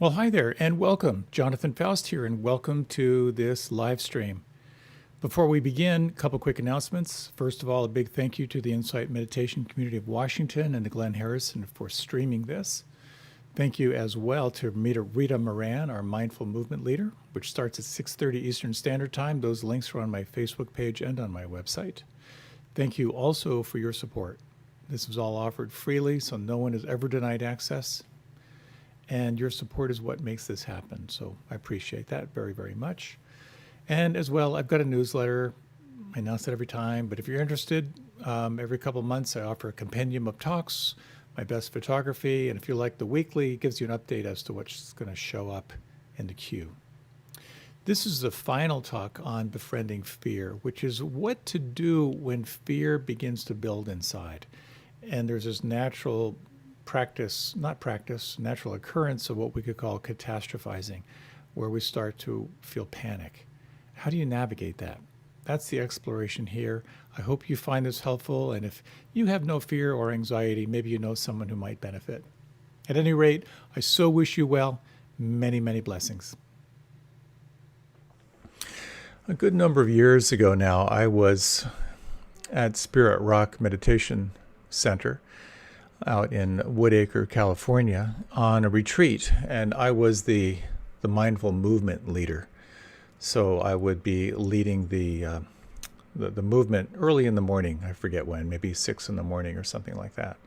Well, hi there and welcome. Jonathan Foust here, and welcome to this live stream. Before we begin, a couple quick announcements. First of all, a big thank you to the Insight Meditation Community of Washington and to Glenn Harrison for streaming this. Thank you as well to Rita Moran, our mindful movement leader, which starts at 6:30 Eastern Standard Time. Those links are on my Facebook page and on my website. Thank you also for your support. This was all offered freely, so no one is ever denied access. And your support is what makes this happen. So I appreciate that very, very much. And as well, I've got a newsletter. I announce it every time, but if you're interested, every couple of months I offer a compendium of talks, my best photography, and if you like the weekly, it gives you an update as to what's going to show up in the queue. This is the final talk on befriending fear, which is what to do when fear begins to build inside. And there's this natural natural occurrence of what we could call catastrophizing, where we start to feel panic. How do you navigate that? That's the exploration here. I hope you find this helpful, and if you have no fear or anxiety, maybe you know someone who might benefit. At any rate, I so wish you well. Many, many blessings. A good number of years ago now, I was at Spirit Rock Meditation Center out in Woodacre, California, on a retreat, and I was the mindful movement leader. So I would be leading the movement early in the morning. I forget when, maybe 6 in the morning or something like that.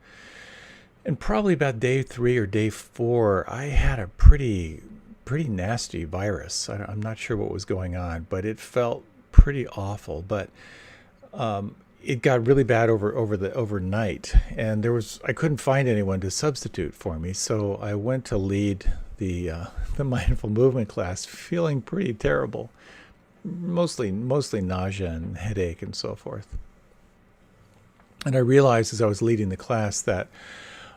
And probably about day 3 or day 4, I had a pretty nasty virus. I'm not sure what was going on, but it felt pretty awful. But it got really bad overnight, and I couldn't find anyone to substitute for me, so I went to lead the mindful movement class, feeling pretty terrible, mostly nausea and headache and so forth. And I realized as I was leading the class that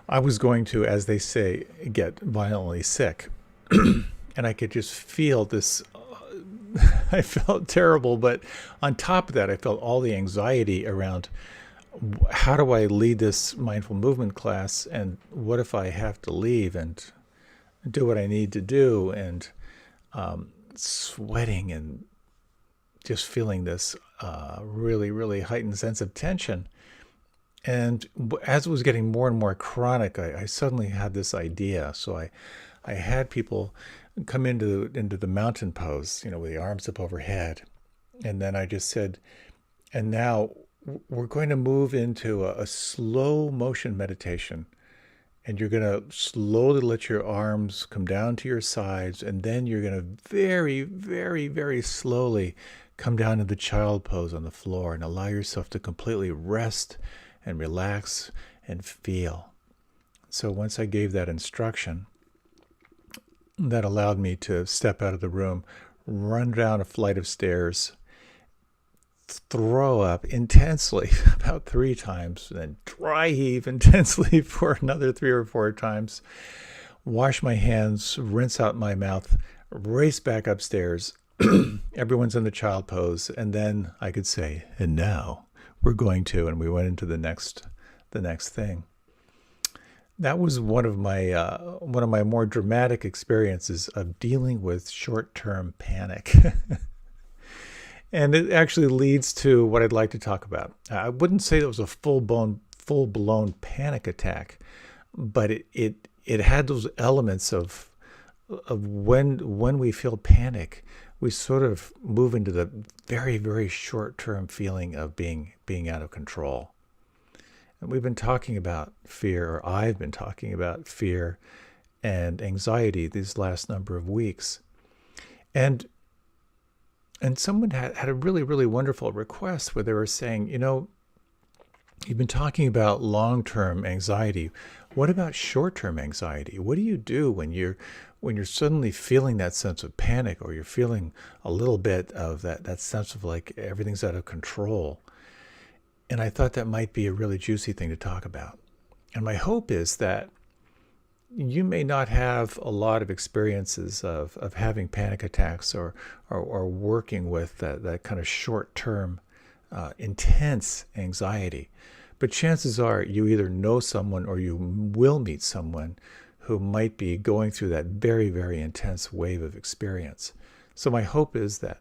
I was going to, as they say, get violently sick, and I could just feel this. I felt terrible, but on top of that, I felt all the anxiety around how do I lead this mindful movement class, and what if I have to leave and do what I need to do, and sweating and just feeling this really, really heightened sense of tension. And as it was getting more and more chronic, I suddenly had this idea. So I had people come into the mountain pose, with the arms up overhead. And then I just said, and now we're going to move into a slow motion meditation. And you're going to slowly let your arms come down to your sides. And then you're going to very, very, very slowly come down to the child pose on the floor and allow yourself to completely rest and relax and feel. So once I gave that instruction, that allowed me to step out of the room, run down a flight of stairs, throw up intensely about 3 times, then dry heave intensely for another 3 or 4 times, wash my hands, rinse out my mouth, race back upstairs. Everyone's in the child pose, and then I could say, and now we're going to, and we went into the next thing. That was one of my more dramatic experiences of dealing with short-term panic. And it actually leads to what I'd like to talk about. I wouldn't say it was a full-blown panic attack, but it had those elements of when we feel panic, we sort of move into the very, very short-term feeling of being out of control. And we've been talking about fear, or I've been talking about fear and anxiety these last number of weeks. And someone had a really, really wonderful request where they were saying, you've been talking about long-term anxiety. What about short-term anxiety? What do you do when you're suddenly feeling that sense of panic, or you're feeling a little bit of that sense of like everything's out of control? And I thought that might be a really juicy thing to talk about. And my hope is that you may not have a lot of experiences of having panic attacks or working with that kind of short-term, intense anxiety. But chances are you either know someone or you will meet someone who might be going through that very, very intense wave of experience. So my hope is that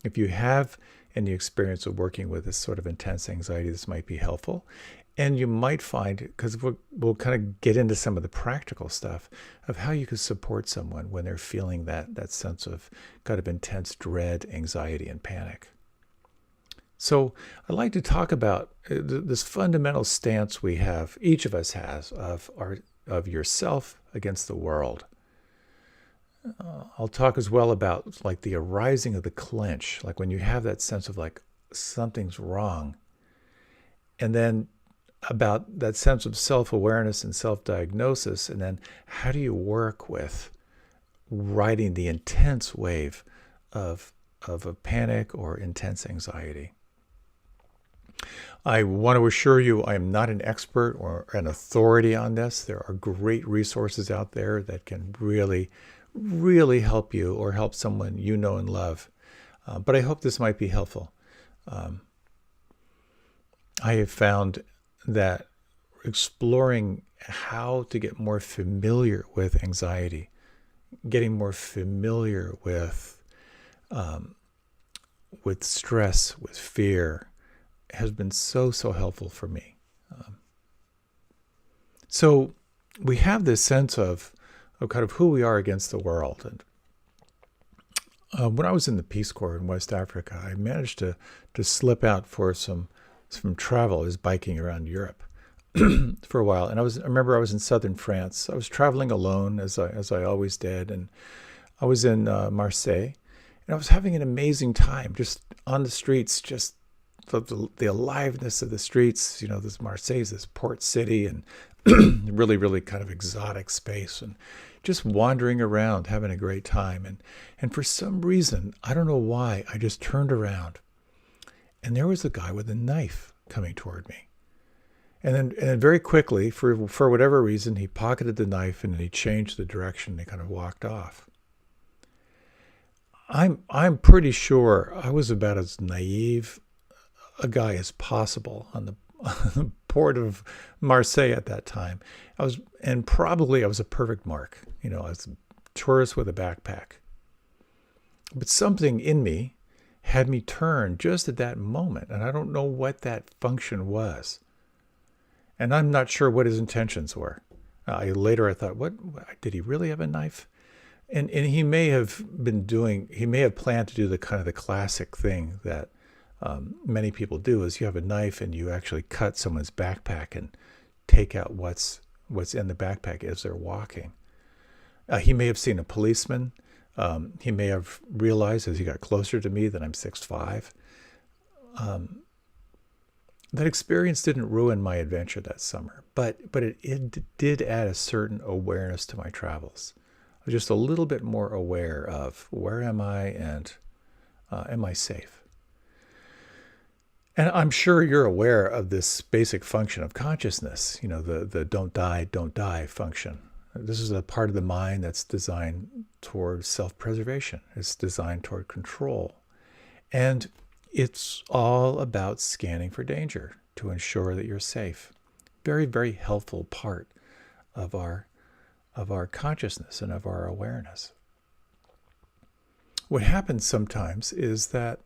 if you have any experience of working with this sort of intense anxiety, this might be helpful. And you might find, because we'll kind of get into some of the practical stuff of how you could support someone when they're feeling that sense of kind of intense dread, anxiety, and panic. So I'd like to talk about this fundamental stance we have, each of us has, of yourself against the world. I'll talk as well about like the arising of the clench, like when you have that sense of like something's wrong. And then about that sense of self-awareness and self-diagnosis, and then how do you work with riding the intense wave of a panic or intense anxiety. I want to assure you I am not an expert or an authority on this. There are great resources out there that can really, really help you or help someone you know and love. But I hope this might be helpful. I have found that exploring how to get more familiar with anxiety, getting more familiar with stress, with fear, has been so helpful for me. So we have this sense of kind of who we are against the world. And when I was in the Peace Corps in West Africa, I managed to slip out for some travel. I was biking around Europe for a while, and I remember I was in southern France. I was traveling alone, as I always did, and I was in Marseille, and I was having an amazing time, just on the streets, just the aliveness of the streets. You know, this Marseille is this port city, and really, really kind of exotic space, and just wandering around, having a great time. And for some reason, I don't know why, I just turned around, and there was a guy with a knife coming toward me. And then very quickly, for whatever reason, he pocketed the knife and then he changed the direction and he kind of walked off. I'm pretty sure I was about as naive a guy as possible on the port of Marseille at that time. I was a perfect mark. You know, I was a tourist with a backpack. But something in me had me turn just at that moment, and I don't know what that function was. And I'm not sure what his intentions were. Later I thought, what did he really have a knife? And he may have planned to do the kind of the classic thing that many people do, is you have a knife and you actually cut someone's backpack and take out what's in the backpack as they're walking. He may have seen a policeman. He may have realized as he got closer to me that I'm 6'5". That experience didn't ruin my adventure that summer, but it did add a certain awareness to my travels. I was just a little bit more aware of where am I and am I safe? And I'm sure you're aware of this basic function of consciousness, you know, the don't die function. This is a part of the mind that's designed toward self-preservation. It's designed toward control. And it's all about scanning for danger to ensure that you're safe. Very, very helpful part of our consciousness and of our awareness. What happens sometimes is that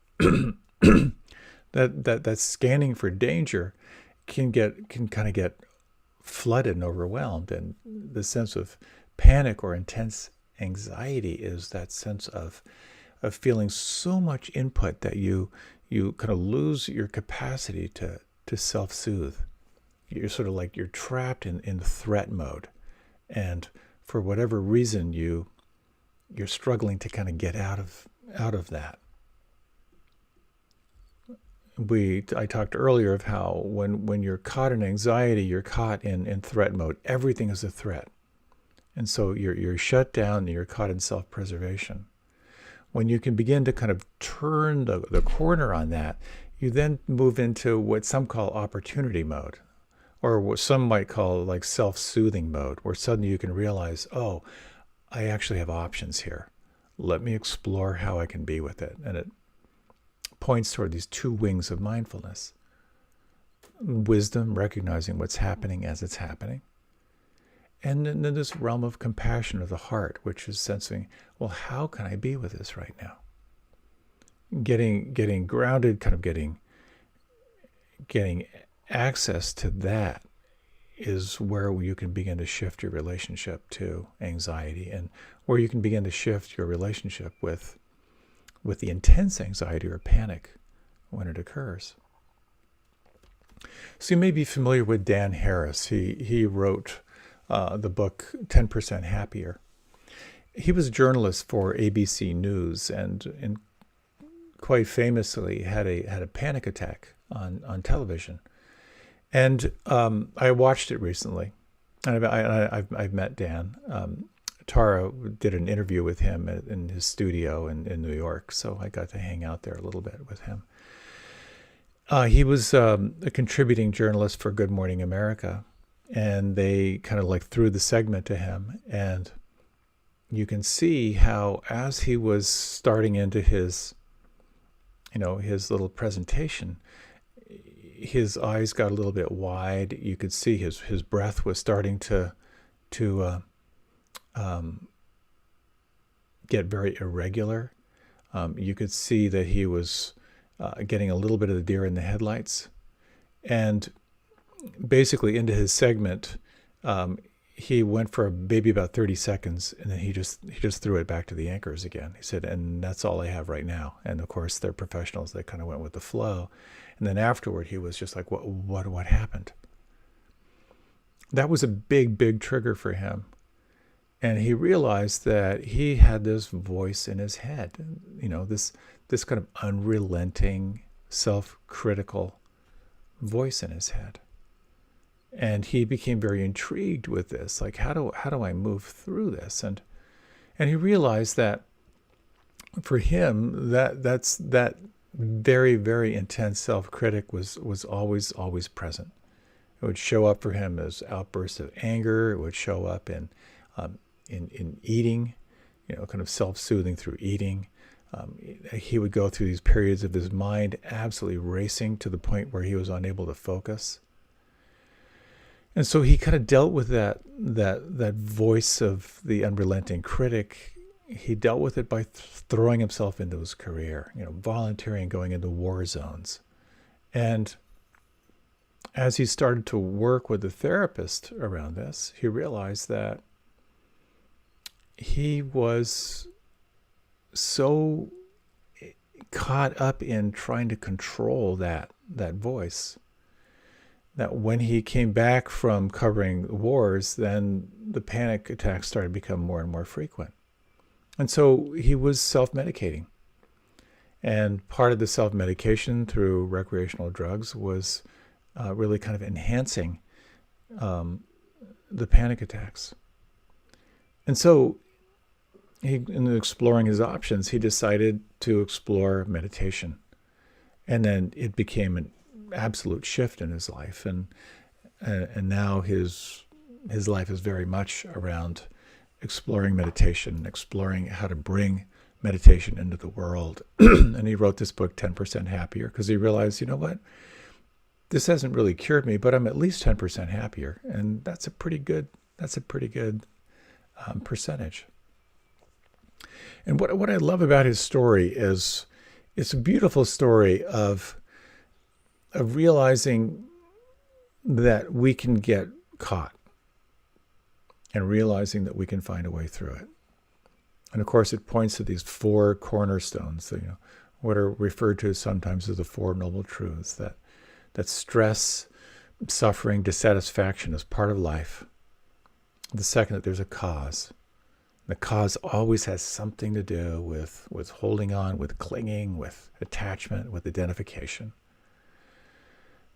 that scanning for danger can kind of get flooded and overwhelmed, and the sense of panic or intense anxiety is that sense of feeling so much input that you kind of lose your capacity to self-soothe. You're sort of like you're trapped in threat mode, and for whatever reason you're struggling to kind of get out of that. I talked earlier of how when you're caught in anxiety, you're caught in threat mode. Everything is a threat, and so you're shut down and you're caught in self-preservation. When you can begin to kind of turn the corner on that, you then move into what some call opportunity mode, or what some might call like self-soothing mode, where suddenly you can realize, oh, I actually have options here. Let me explore how I can be with it. And it points toward these two wings of mindfulness. Wisdom, recognizing what's happening as it's happening, And then this realm of compassion of the heart, which is sensing, well, how can I be with this right now? Getting grounded, kind of getting access to that is where you can begin to shift your relationship to anxiety, and where you can begin to shift your relationship with the intense anxiety or panic when it occurs. So you may be familiar with Dan Harris. He wrote the book 10% Happier. He was a journalist for ABC News, and quite famously had a panic attack on television. And I watched it recently, and I've met Dan. Tara did an interview with him in his studio in New York, so I got to hang out there a little bit with him. He was a contributing journalist for Good Morning America, and they kind of like threw the segment to him, and you can see how as he was starting into his little presentation, his eyes got a little bit wide. You could see his breath was starting to get very irregular. You could see that he was getting a little bit of the deer in the headlights. And basically into his segment, he went for maybe about 30 seconds, and then he just threw it back to the anchors again. He said, and that's all I have right now. And of course, they're professionals. They kind of went with the flow. And then afterward, he was just like, what happened? That was a big trigger for him. And he realized that he had this voice in his head, this kind of unrelenting, self-critical voice in his head. And he became very intrigued with this. Like, how do I move through this? And he realized that for him, that very, very intense self-critic was always present. It would show up for him as outbursts of anger. It would show up in eating, kind of self-soothing through eating. He would go through these periods of his mind absolutely racing to the point where he was unable to focus. And so he kind of dealt with that voice of the unrelenting critic. He dealt with it by throwing himself into his career, volunteering, going into war zones. And as he started to work with a therapist around this, he realized that he was so caught up in trying to control that voice that when he came back from covering wars, then the panic attacks started to become more and more frequent. And so he was self-medicating. And part of the self-medication through recreational drugs was really kind of enhancing the panic attacks. And so in exploring his options, he decided to explore meditation. And then it became an absolute shift in his life. And now his life is very much around exploring meditation, exploring how to bring meditation into the world. And he wrote this book, 10% Happier, because he realized, you know what? This hasn't really cured me, but I'm at least 10% happier. And that's a pretty good percentage. And what I love about his story is it's a beautiful story of realizing that we can get caught and realizing that we can find a way through it. And of course, it points to these four cornerstones, what are referred to sometimes as the Four Noble Truths, that stress, suffering, dissatisfaction is part of life. The second, that there's a cause. The cause always has something to do with holding on, with clinging, with attachment, with identification.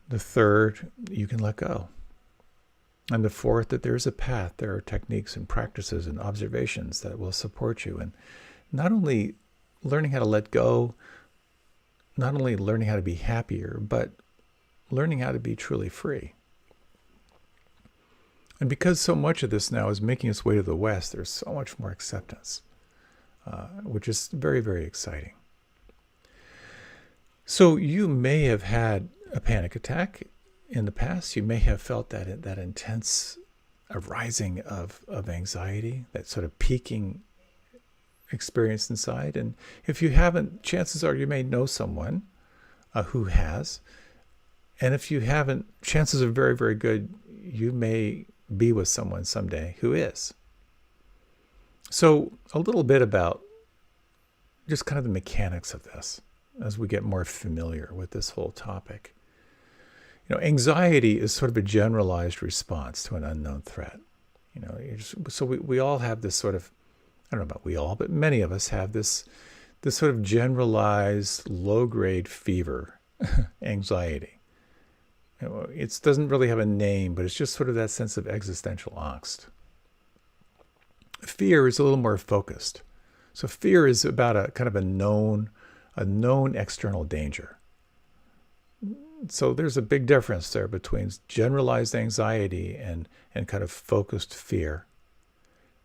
The third, you can let go. And the fourth, that there's a path. There are techniques and practices and observations that will support you. And not only learning how to let go, not only learning how to be happier, but learning how to be truly free. And because so much of this now is making its way to the West, there's so much more acceptance, which is very, very exciting. So you may have had a panic attack in the past. You may have felt that intense rising of anxiety, that sort of peaking experience inside. And if you haven't, chances are you may know someone who has. And if you haven't, chances are very, very good you may be with someone someday who is. So a little bit about just kind of the mechanics of this as we get more familiar with this whole topic. Anxiety is sort of a generalized response to an unknown threat. So we all have this sort of, I don't know about we all, but many of us have this sort of generalized low-grade fever, anxiety. It doesn't really have a name, but it's just sort of that sense of existential angst. Fear is a little more focused. So fear is about a kind of a known external danger. So there's a big difference there between generalized anxiety and kind of focused fear.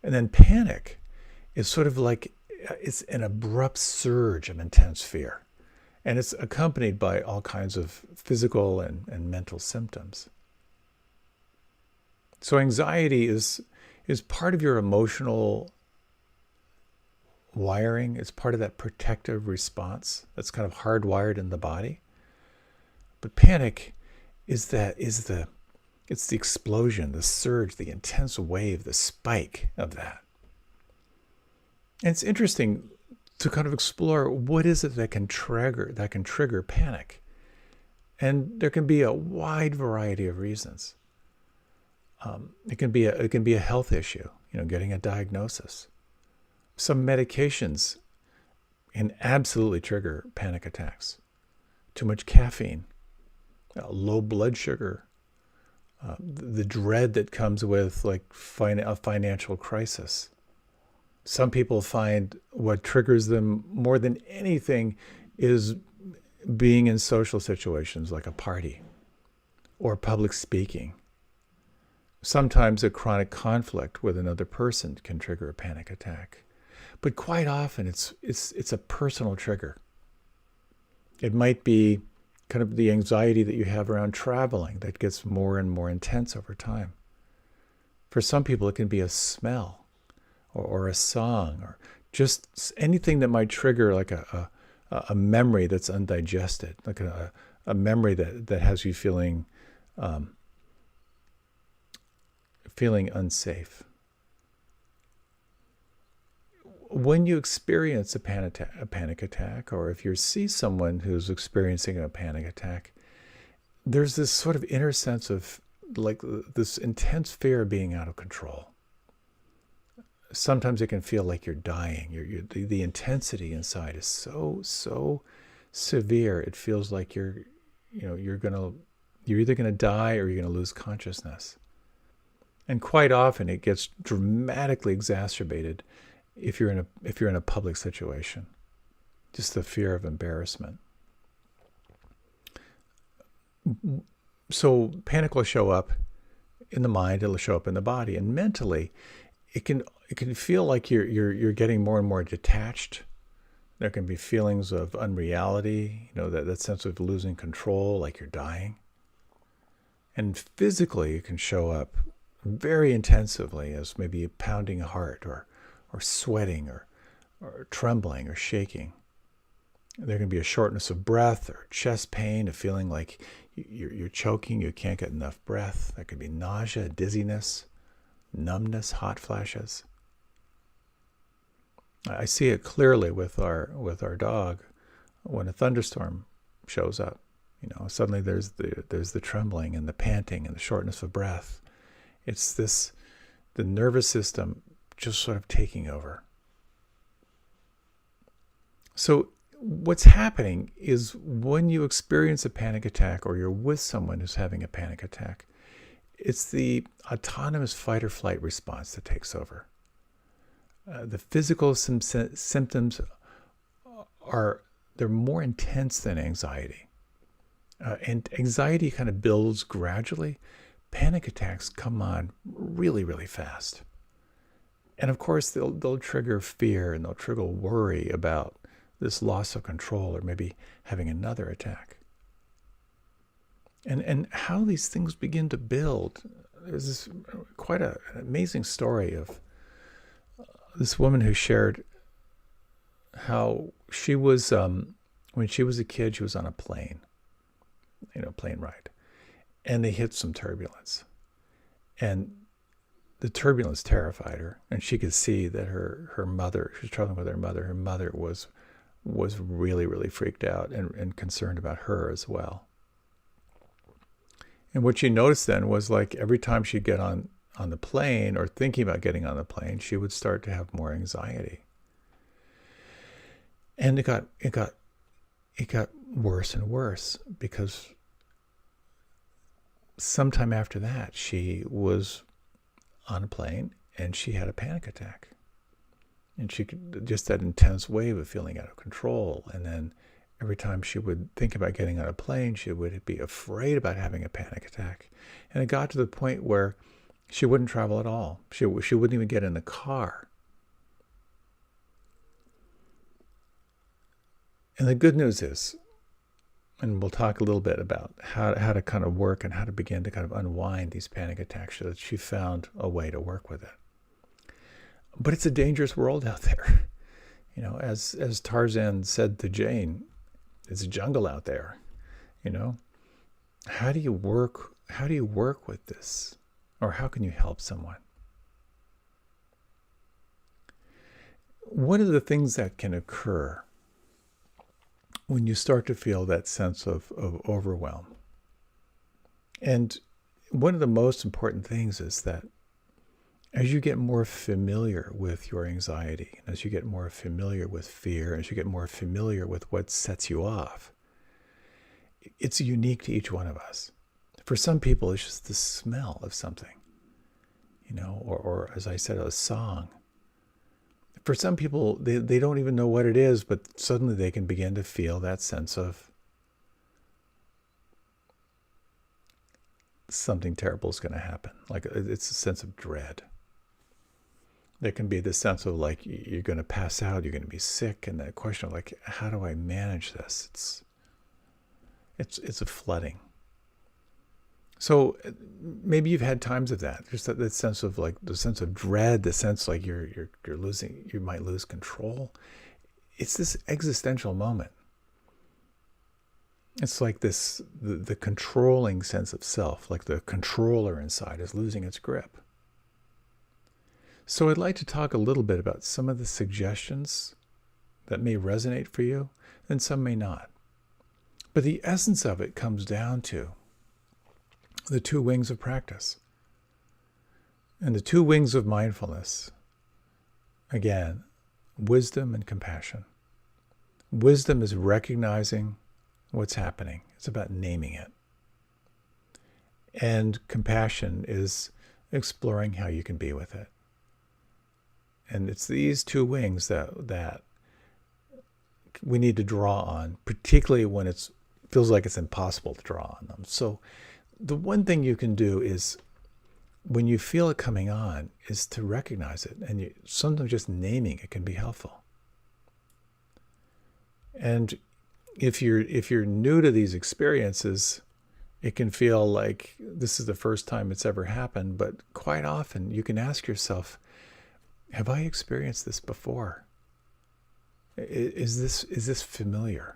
And then panic is sort of like, it's an abrupt surge of intense fear. And it's accompanied by all kinds of physical and mental symptoms. So anxiety is part of your emotional wiring. It's part of that protective response that's kind of hardwired in the body. But panic is the explosion, the surge, the intense wave, the spike of that. And it's interesting to kind of explore what is it that can trigger panic. And there can be a wide variety of reasons. It can be a health issue, getting a diagnosis. Some medications can absolutely trigger panic attacks. Too much caffeine, low blood sugar, the dread that comes with like a financial crisis. Some people find what triggers them more than anything is being in social situations like a party or public speaking. Sometimes a chronic conflict with another person can trigger a panic attack. But quite often it's a personal trigger. It might be kind of the anxiety that you have around traveling that gets more and more intense over time. For some people, it can be a smell or a song or just anything that might trigger like a memory that's undigested, like a memory that has you feeling unsafe. When you experience a panic attack, or if you see someone who's experiencing a panic attack, there's this sort of inner sense of like this intense fear of being out of control. Sometimes it can feel like you're dying. The intensity inside is so severe. It feels like you're either gonna die or you're gonna lose consciousness. And quite often it gets dramatically exacerbated if you're in a public situation. Just the fear of embarrassment. So panic will show up in the mind, it'll show up in the body, and mentally it can feel like you're getting more and more detached. There can be feelings of unreality, that sense of losing control, like you're dying. And physically it can show up very intensively as maybe a pounding heart or sweating or trembling or shaking. There can be a shortness of breath or chest pain, a feeling like you're choking, you can't get enough breath. There could be nausea, dizziness, numbness, hot flashes. I see it clearly with our dog when a thunderstorm shows up. Suddenly there's the trembling and the panting and the shortness of breath. It's the nervous system just sort of taking over. So what's happening is when you experience a panic attack or you're with someone who's having a panic attack, it's the autonomous fight or flight response that takes over. The physical symptoms they're more intense than anxiety. And anxiety kind of builds gradually. Panic attacks come on really, really fast. And of course, they'll trigger fear and they'll trigger worry about this loss of control or maybe having another attack. And how these things begin to build, there's this quite an amazing story of this woman who shared how she was, when she was a kid, she was on a plane, plane ride, and they hit some turbulence. And the turbulence terrified her, and she could see that her mother, she was traveling with her mother was really, really freaked out and concerned about her as well. And what she noticed then was, like, every time she'd get on the plane or thinking about getting on the plane, she would start to have more anxiety. And it got worse and worse, because sometime after that, she was on a plane and she had a panic attack. And she could, just that intense wave of feeling out of control. And then every time she would think about getting on a plane, she would be afraid about having a panic attack. And it got to the point where she wouldn't travel at all. She wouldn't even get in the car. And the good news is, and we'll talk a little bit about how to kind of work and how to begin to kind of unwind these panic attacks, so that she found a way to work with it. But it's a dangerous world out there. As Tarzan said to Jane, it's a jungle out there. How do you work with this? Or how can you help someone? One of the things that can occur when you start to feel that sense of overwhelm, and one of the most important things is that as you get more familiar with your anxiety, and as you get more familiar with fear, as you get more familiar with what sets you off, it's unique to each one of us. For some people, it's just the smell of something, or as I said, a song. For some people, they don't even know what it is, but suddenly they can begin to feel that sense of something terrible is going to happen. Like, it's a sense of dread. There can be this sense of, like, you're going to pass out, you're going to be sick, and that question of, like, how do I manage this? It's a flooding. So maybe you've had times of that, just that sense of, like, the sense of dread, the sense like you're losing, you might lose control. It's this existential moment. It's like the controlling sense of self, like the controller inside is losing its grip. So I'd like to talk a little bit about some of the suggestions that may resonate for you, and some may not. But the essence of it comes down to the two wings of practice. And the two wings of mindfulness, again, wisdom and compassion. Wisdom is recognizing what's happening. It's about naming it. And compassion is exploring how you can be with it. And it's these two wings that we need to draw on, particularly when it feels like it's impossible to draw on them. So the one thing you can do is, when you feel it coming on, is to recognize it. And sometimes just naming it can be helpful. And if you're new to these experiences, it can feel like this is the first time it's ever happened. But quite often you can ask yourself, have I experienced this before? Is this familiar?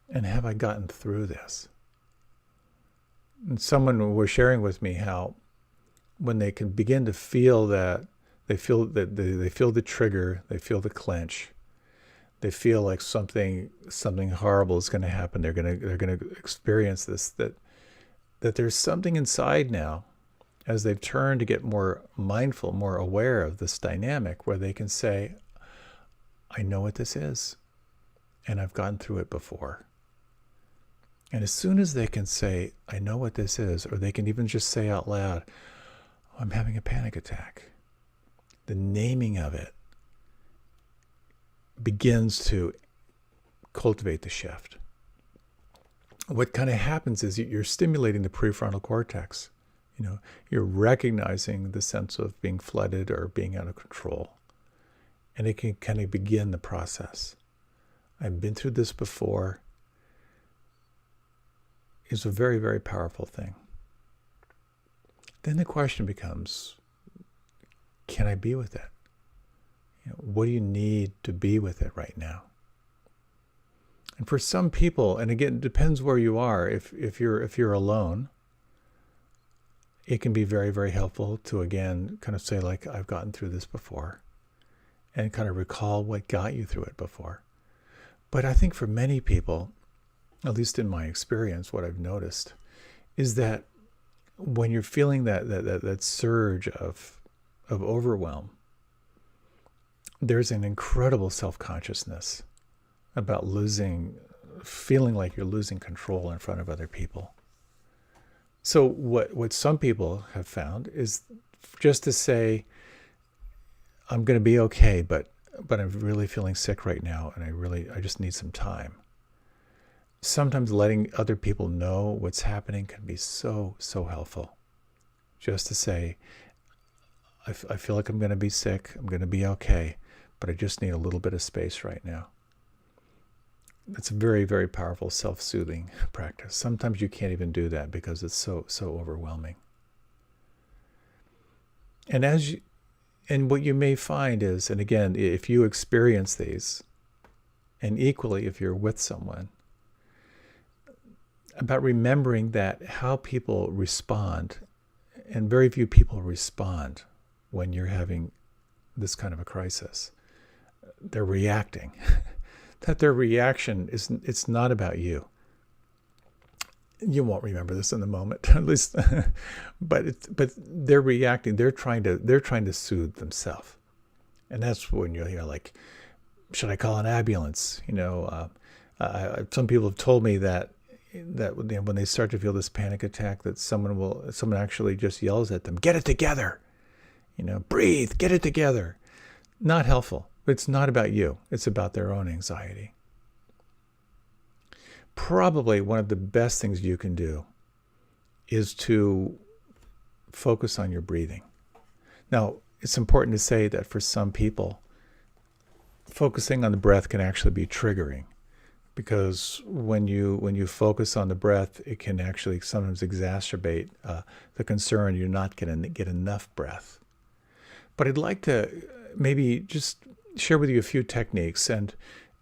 And have I gotten through this? And someone was sharing with me how when they can begin to feel that, they feel the trigger, they feel the clench, they feel like something horrible is going to happen. They're going to experience this. That there's something inside now, as they've turned to get more mindful, more aware of this dynamic, where they can say, I know what this is, and I've gone through it before. And as soon as they can say, I know what this is, or they can even just say out loud, oh, I'm having a panic attack, the naming of it begins to cultivate the shift. What kind of happens is you're stimulating the prefrontal cortex. You're recognizing the sense of being flooded or being out of control. And it can kind of begin the process. I've been through this before. It's a very, very powerful thing. then the question becomes, can I be with it? What do you need to be with it right now? And for some people, and again, it depends where you are. If you're alone, it can be very, very helpful to, again, kind of say, like, I've gotten through this before, and kind of recall what got you through it before. But I think for many people, at least in my experience, what I've noticed is that when you're feeling that surge of overwhelm, there's an incredible self-consciousness about feeling like you're losing control in front of other people. So what some people have found is just to say, I'm going to be okay, but I'm really feeling sick right now, and I just need some time. Sometimes letting other people know what's happening can be so helpful. Just to say, I feel like I'm going to be sick, I'm going to be okay, but I just need a little bit of space right now. It's a very, very powerful self-soothing practice. Sometimes you can't even do that because it's so overwhelming. And what you may find is, and again, if you experience these, and equally if you're with someone, about remembering that how people respond, and very few people respond when you're having this kind of a crisis. They're reacting. That their reaction it's not about you. You won't remember this in the moment, at least, but they're reacting. They're trying to soothe themselves, and that's when you'll hear, like, should I call an ambulance? Some people have told me that when they start to feel this panic attack, that someone actually just yells at them, "Get it together, breathe, get it together." Not helpful. But it's not about you. It's about their own anxiety. Probably one of the best things you can do is to focus on your breathing. Now, it's important to say that for some people, focusing on the breath can actually be triggering, because when you focus on the breath, it can actually sometimes exacerbate the concern you're not going to get enough breath. But I'd like to maybe just share with you a few techniques, and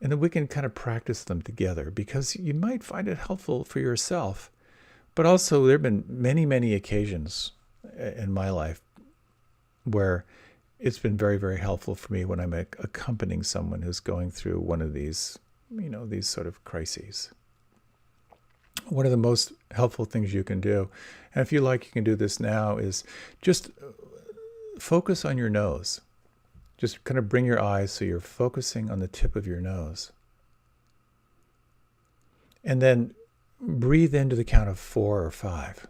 then we can kind of practice them together, because you might find it helpful for yourself. But also, there have been many occasions in my life where it's been very, very helpful for me when I'm accompanying someone who's going through one of these, these sort of crises. One of the most helpful things you can do, and if you like, you can do this now, is just focus on your nose. Just kind of bring your eyes so you're focusing on the tip of your nose. And then breathe into the count of 4 or 5.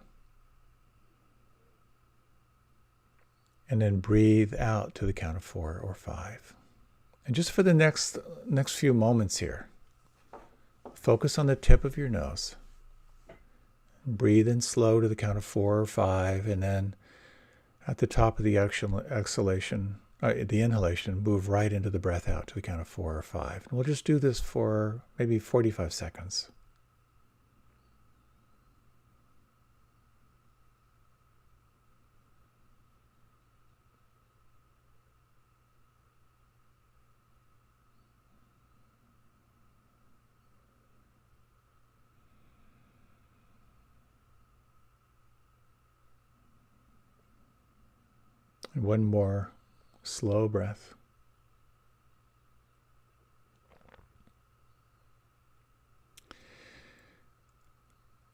And then breathe out to the count of 4 or 5. And just for the next few moments here, focus on the tip of your nose. Breathe in slow to the count of 4 or 5, and then at the top of the the inhalation, move right into the breath out to the count of 4 or 5. And we'll just do this for maybe 45 seconds. And one more slow breath.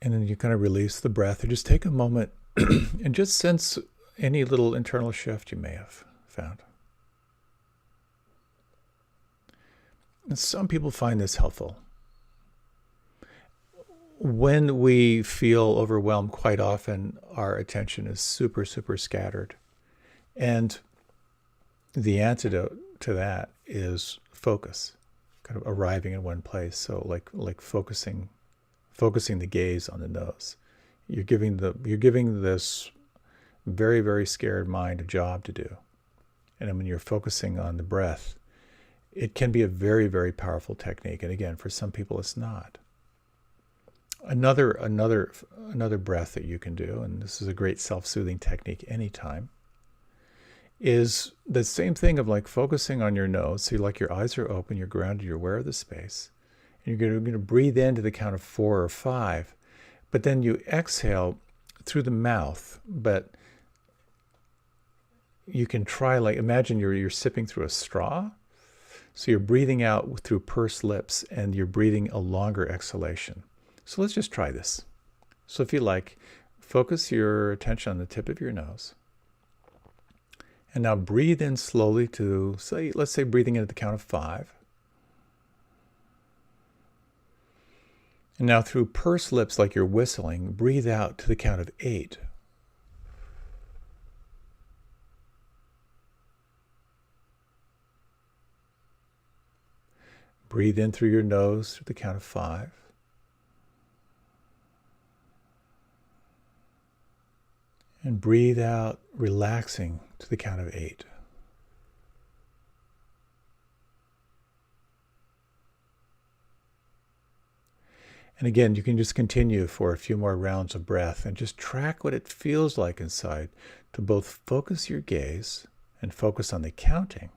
And then you kind of release the breath, or just take a moment and just sense any little internal shift you may have found. And some people find this helpful. When we feel overwhelmed, quite often our attention is super scattered. And the antidote to that is focus, kind of arriving in one place. So like focusing the gaze on the nose. You're giving this very, very scared mind a job to do. And then when you're focusing on the breath, it can be a very, very powerful technique. And again, for some people it's not. Another breath that you can do, and this is a great self-soothing technique anytime, is the same thing of like focusing on your nose. So like your eyes are open, you're grounded, you're aware of the space. And you're going to breathe in to the count of 4 or 5, but then you exhale through the mouth. But you can try, like, imagine you're sipping through a straw. So you're breathing out through pursed lips and you're breathing a longer exhalation. So let's just try this. So if you like, focus your attention on the tip of your nose. And now breathe in slowly to, let's say breathing in at the count of 5. And now through pursed lips, like you're whistling, breathe out to the count of 8. Breathe in through your nose to the count of 5. And breathe out, relaxing to the count of 8. And again, you can just continue for a few more rounds of breath and just track what it feels like inside to both focus your gaze and focus on the counting,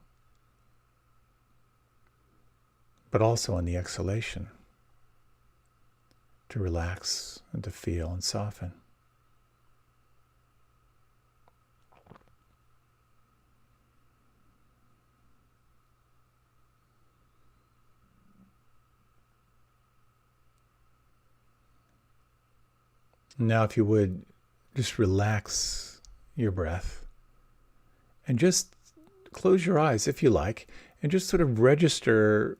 but also on the exhalation, to relax and to feel and soften. Now, if you would, just relax your breath and just close your eyes if you like, and just sort of register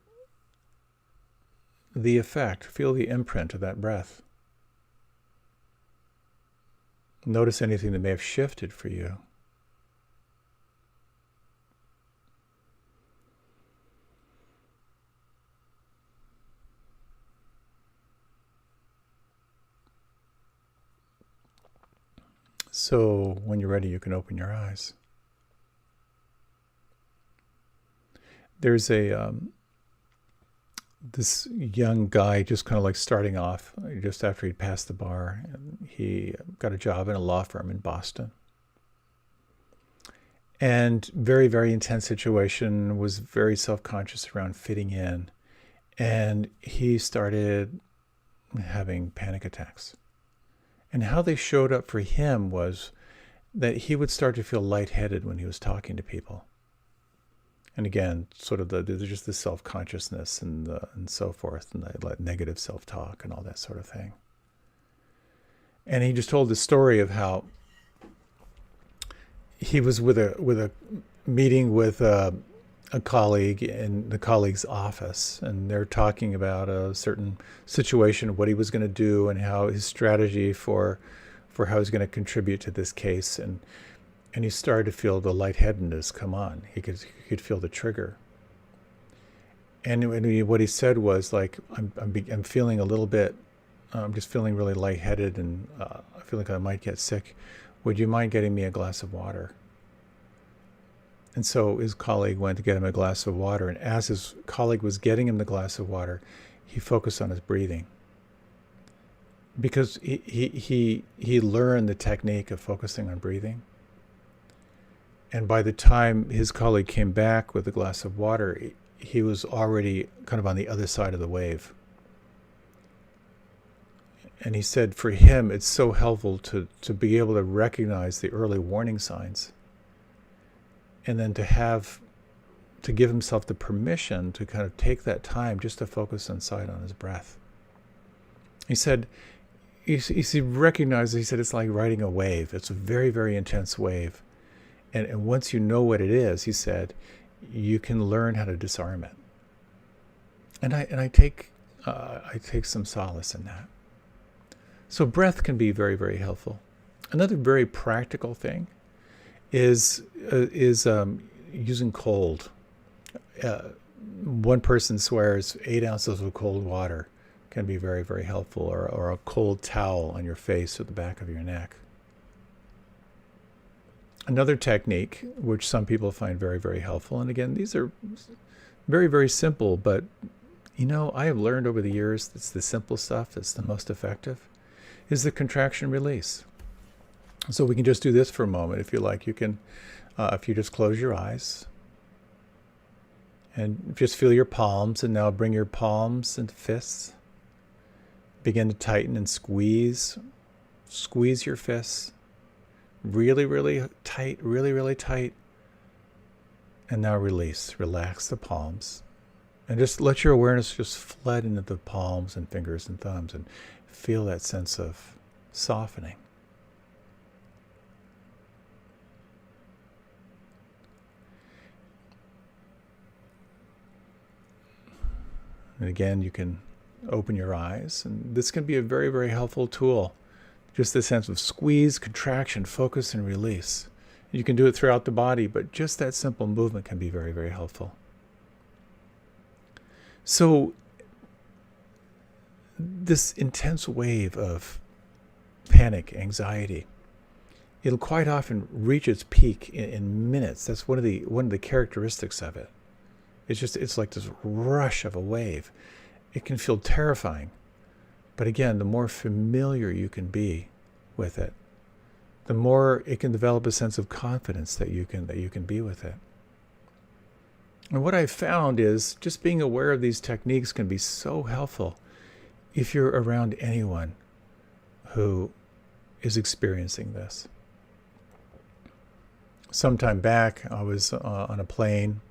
the effect, feel the imprint of that breath. Notice anything that may have shifted for you. So when you're ready, you can open your eyes. There's this young guy just kind of like starting off just after he'd passed the bar. He got a job in a law firm in Boston. And very, very intense situation, was very self-conscious around fitting in. And he started having panic attacks. And how they showed up for him was that he would start to feel lightheaded when he was talking to people. And again, sort of there's just the self-consciousness and so forth, and the negative self-talk and all that sort of thing. And he just told the story of how he was with a meeting with a colleague in the colleague's office, and they're talking about a certain situation, what he was going to do, and how his strategy for how he's going to contribute to this case. And he started to feel the lightheadedness come on. He could feel the trigger. And what he said was like, I'm feeling a little bit, I'm just feeling really lightheaded, and I feel like I might get sick. Would you mind getting me a glass of water? And so his colleague went to get him a glass of water. And as his colleague was getting him the glass of water, he focused on his breathing. Because he learned the technique of focusing on breathing. And by the time his colleague came back with a glass of water, he was already kind of on the other side of the wave. And he said for him, it's so helpful to be able to recognize the early warning signs. And then to give himself the permission to kind of take that time just to focus inside on his breath. He said, he recognized, he said, it's like riding a wave. It's a very, very intense wave. And once you know what it is, he said, you can learn how to disarm it. And I take some solace in that. So breath can be very, very helpful. Another very practical thing is using cold. One person swears 8 ounces of cold water can be very, very helpful, or a cold towel on your face or the back of your neck. Another technique, which some people find very, very helpful, and again, these are very, very simple, but I have learned over the years that's the simple stuff that's the most effective, is the contraction release. So we can just do this for a moment if you like. You can, if you just close your eyes and just feel your palms, and now bring your palms into fists. Begin to tighten and squeeze. Squeeze your fists. Really, really tight, really, really tight. And now release. Relax the palms. And just let your awareness just flood into the palms and fingers and thumbs and feel that sense of softening. And again, you can open your eyes, and this can be a very, very helpful tool. Just the sense of squeeze, contraction, focus, and release. You can do it throughout the body, but just that simple movement can be very, very helpful. So this intense wave of panic, anxiety, it'll quite often reach its peak in minutes. That's one of the characteristics of it. It's like this rush of a wave. It can feel terrifying. But again, the more familiar you can be with it, the more it can develop a sense of confidence that you can be with it. And what I've found is just being aware of these techniques can be so helpful if you're around anyone who is experiencing this. Sometime back, I was on a plane,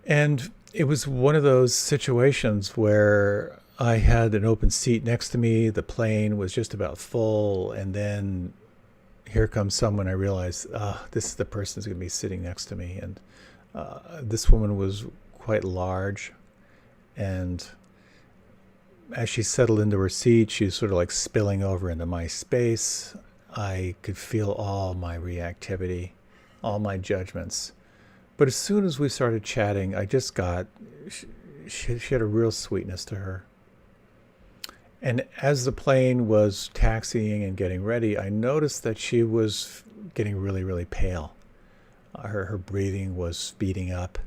and it was one of those situations where I had an open seat next to me. The plane was just about full, and then here comes someone. I realized, this is the person who's going to be sitting next to me. And this woman was quite large, and as she settled into her seat, she was sort of like spilling over into my space. I could feel all my reactivity, all my judgments. But as soon as we started chatting, I just got, she had a real sweetness to her. And as the plane was taxiing and getting ready, I noticed that she was getting really, really pale. Her breathing was speeding up.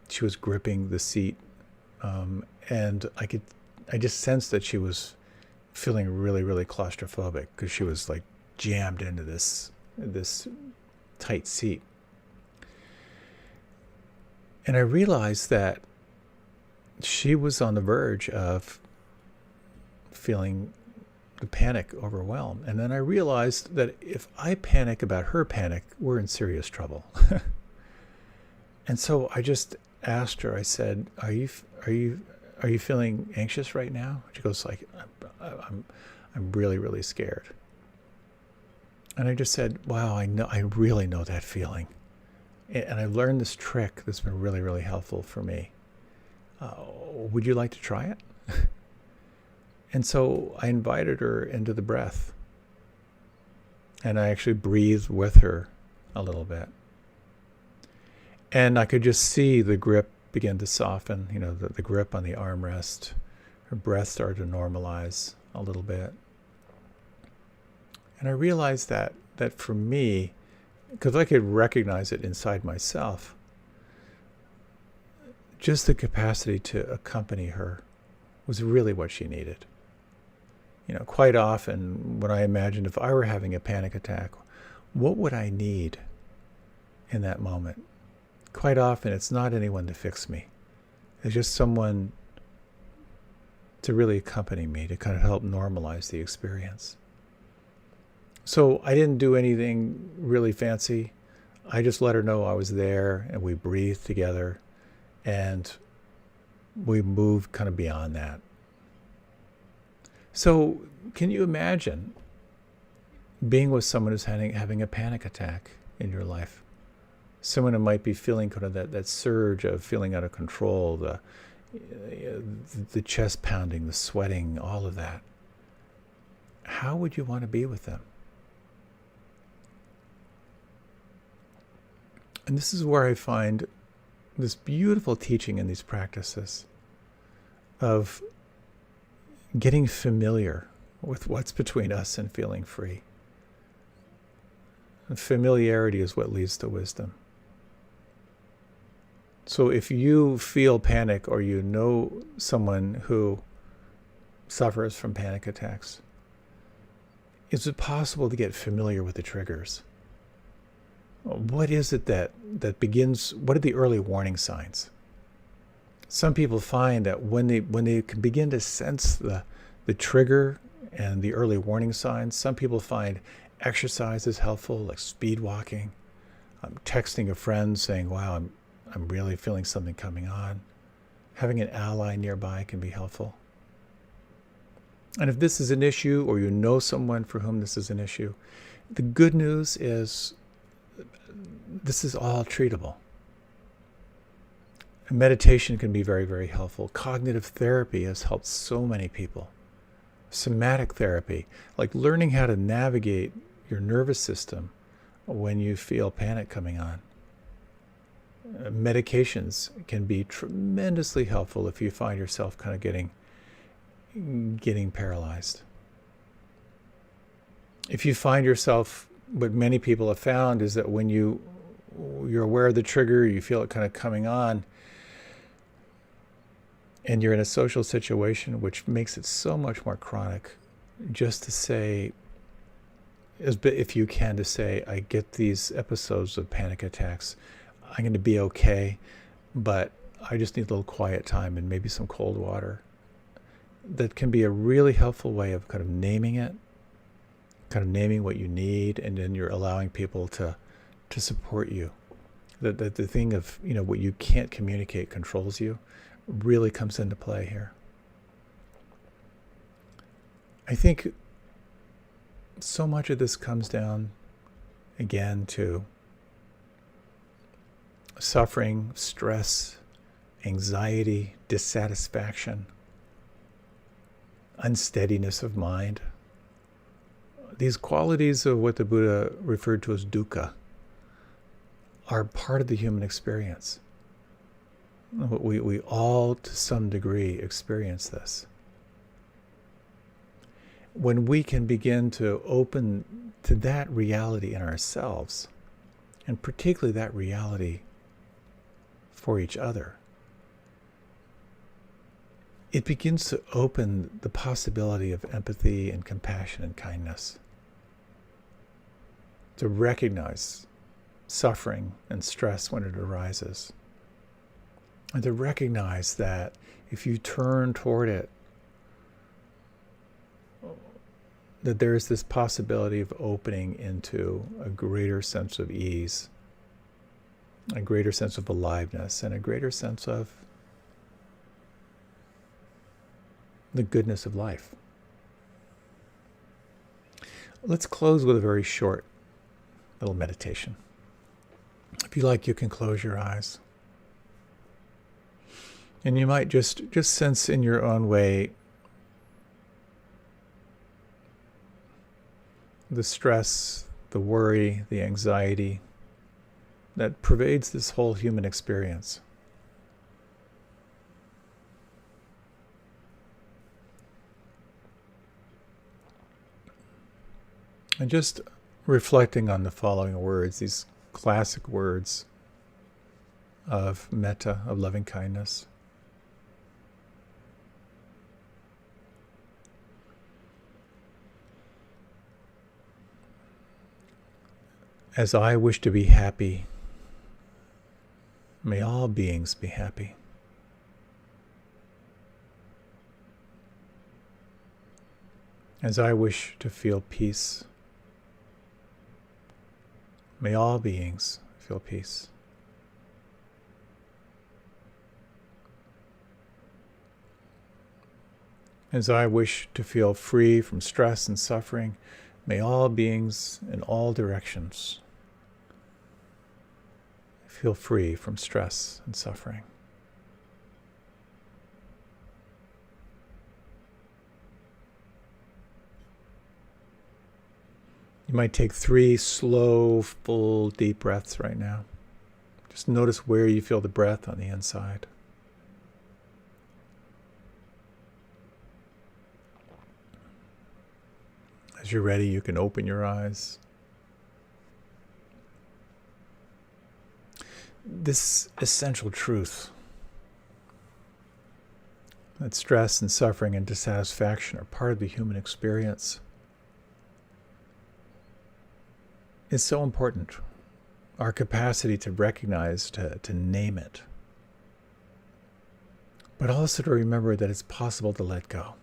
She was gripping the seat. And I just sensed that she was feeling really, really claustrophobic because she was like jammed into this tight seat. And I realized that she was on the verge of feeling the panic, overwhelm. And then I realized that if I panic about her panic, we're in serious trouble. And so I just asked her, I said, are you feeling anxious right now? She goes like, I'm really, really scared. And I just said, wow, I really know that feeling. And I learned this trick that's been really, really helpful for me. Would you like to try it? And so I invited her into the breath. And I actually breathed with her a little bit. And I could just see the grip begin to soften, the grip on the armrest. Her breath started to normalize a little bit. And I realized that for me, because I could recognize it inside myself, just the capacity to accompany her was really what she needed. Quite often when I imagined if I were having a panic attack, what would I need in that moment? Quite often it's not anyone to fix me. It's just someone to really accompany me, to kind of help normalize the experience. So I didn't do anything really fancy. I just let her know I was there, and we breathed together, and we moved kind of beyond that. So can you imagine being with someone who's having a panic attack in your life? Someone who might be feeling kind of that surge of feeling out of control, the chest pounding, the sweating, all of that. How would you want to be with them? And this is where I find this beautiful teaching in these practices of getting familiar with what's between us and feeling free. And familiarity is what leads to wisdom. So if you feel panic or you know someone who suffers from panic attacks, is it possible to get familiar with the triggers? What is it that begins? What are the early warning signs? Some people find that when they can begin to sense the trigger and the early warning signs, some people find exercise is helpful, like speed walking, texting a friend saying, "Wow, I'm really feeling something coming on." Having an ally nearby can be helpful. And if this is an issue, or you know someone for whom this is an issue, the good news is this is all treatable. And meditation can be very, very helpful. Cognitive therapy has helped so many people. Somatic therapy, like learning how to navigate your nervous system when you feel panic coming on. Medications can be tremendously helpful if you find yourself kind of getting paralyzed. If you find yourself, what many people have found is that when you're aware of the trigger, you feel it kind of coming on, and you're in a social situation, which makes it so much more chronic, just to say, if you can, to say, I get these episodes of panic attacks, I'm going to be okay, but I just need a little quiet time and maybe some cold water. That can be a really helpful way of kind of naming it, kind of naming what you need, and then you're allowing people to support you. The thing of, what you can't communicate controls you really comes into play here. I think so much of this comes down, again, to suffering, stress, anxiety, dissatisfaction, unsteadiness of mind. These qualities of what the Buddha referred to as dukkha are part of the human experience. We all, to some degree, experience this. When we can begin to open to that reality in ourselves, and particularly that reality for each other, it begins to open the possibility of empathy and compassion and kindness. To recognize suffering and stress when it arises. And to recognize that if you turn toward it, that there is this possibility of opening into a greater sense of ease, a greater sense of aliveness, and a greater sense of the goodness of life. Let's close with a very short little meditation. If you like, you can close your eyes. And you might just sense in your own way the stress, the worry, the anxiety that pervades this whole human experience. And just reflecting on the following words, these classic words of metta, of loving kindness. As I wish to be happy, may all beings be happy. As I wish to feel peace, may all beings feel peace. As I wish to feel free from stress and suffering, may all beings in all directions feel free from stress and suffering. You might take 3 slow, full, deep breaths right now. Just notice where you feel the breath on the inside. As you're ready, you can open your eyes. this essential truth that stress and suffering and dissatisfaction are part of the human experience is so important. Our capacity to recognize, to name it, but also to remember that it's possible to let go.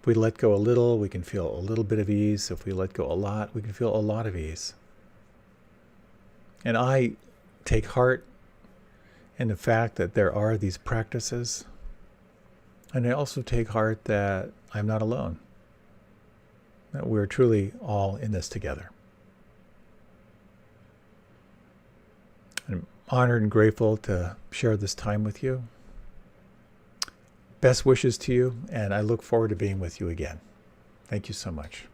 If we let go a little, we can feel a little bit of ease. If we let go a lot, we can feel a lot of ease. And I take heart in the fact that there are these practices. And I also take heart that I'm not alone, that we're truly all in this together. I'm honored and grateful to share this time with you. Best wishes to you, and I look forward to being with you again. Thank you so much.